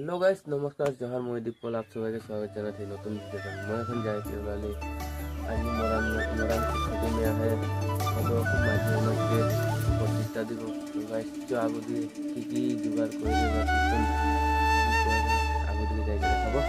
Hello guys, नमस्कार जहाँ मैं दीपल आप सबाई के स्वागत करना थी नतून भिडियो मैं এখন যাই ওলালে আজি মরান ছুটি में है और माঝে माঝे प्रतिष्ठा দিব गाइस जो आगो দিয়ে কি জোগাড় করে দেবা আগো দিয়ে যাই খাবো।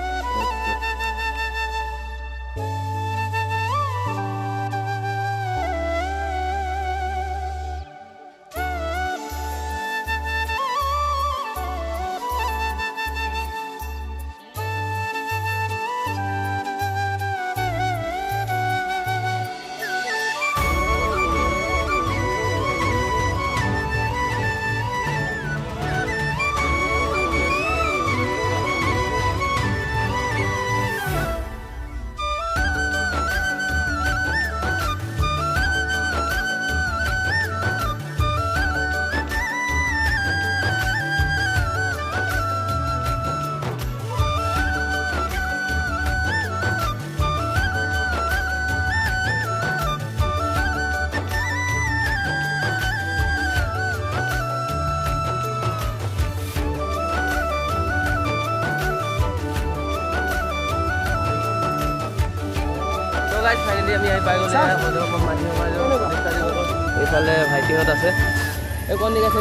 गाइस फाइनली আমি আহি পাই গ'লো মধুৰকম মাঝে মাঝে এইফালে ভাইটিহঁত আছে। এই কোন দিকে আছে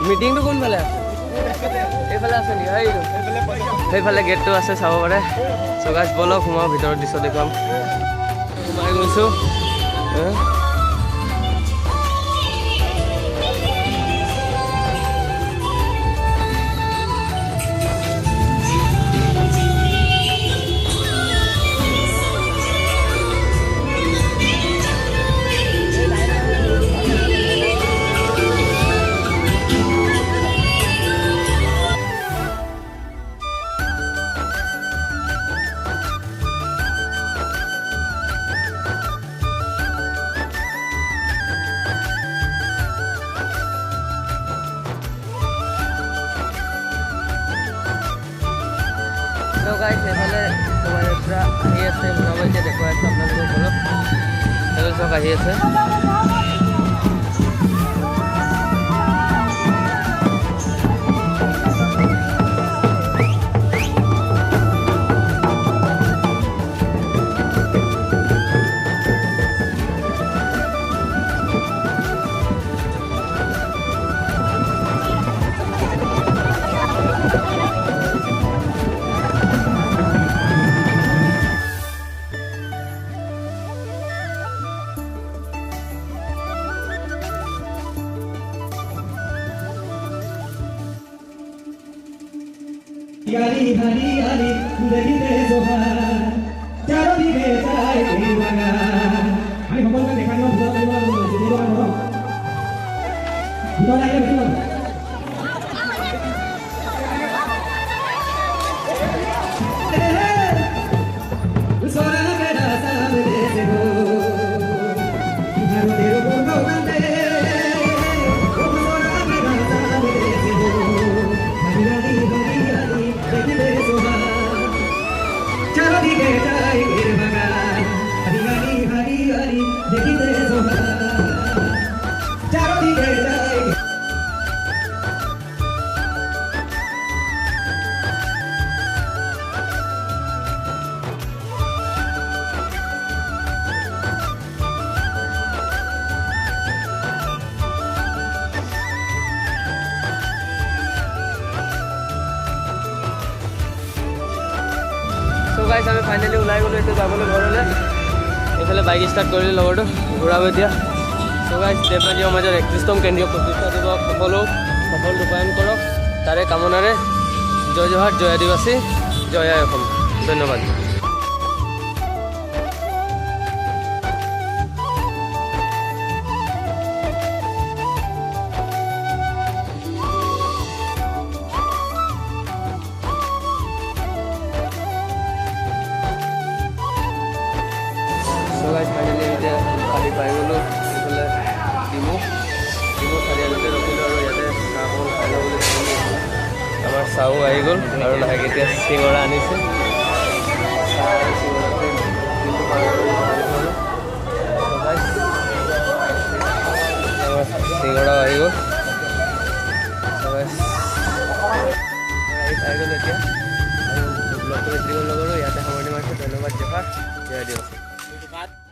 মিটিংটো কোনফালে আছে? এইফালে আছে নেকি? সেইফালে গেটটো আছে চাব পাৰে। চ' গাইছ ব'লক সোমাওঁ ভিতৰৰ দৃশ্য দেখুৱাম। সোমাই গৈছোঁ। तो गाइस এইফালে শোভাযাত্ৰা আহি আছে মোবাইলতে দেখুৱাই আছোঁ আপোনালোকক বলক এইফালে চক আহি আছে। हरी हरी हरी देखिते जोहार चारों दिखे चाय के बागान আমি সকলোকে দেখা দিওঁ ভিতৰত আহিলে বেছি গাইছ আমি ফাইনেলি ওলাই গ'লোঁ এতিয়া যাবলৈ ঘৰলৈ। এইফালে বাইক ষ্টাৰ্ট কৰিলোঁ লগৰটো ঘূৰাব এতিয়া। চ' গাইছ দেৱনাথ সমাজৰ 31তম কেন্দ্ৰীয় প্ৰতিষ্ঠা দিৱস সফল ৰূপায়ণ কৰক তাৰে কামনাৰে জয় জোহাৰ, জয় আদিবাসী, জয় আই অসম। ধন্যবাদ। ফাইনেলি এতিয়া আহি পাই গ'লোঁ এইফালে ডিমু চাৰিআলিতে ৰখিলোঁ আৰু ইয়াতে চাহ অকণ খাই লওঁ বুলি ভাবিলোঁ। আমাৰ চাহো আহি গ'ল আৰু লাহেকৈ এতিয়া চিঙৰা আনিছে। চাহ আৰু চিঙৰাটো দিনটো পাৰ কৰি আমাৰ চিঙৰাও আহি গ'ল। গ'লোঁ এতিয়া আৰু ব্লগটো বেছি গ'ল লগৰো ইয়াতে সামৰণি মাৰিছোঁ ধন্যবাদ জেফাৰ জয় দিৱস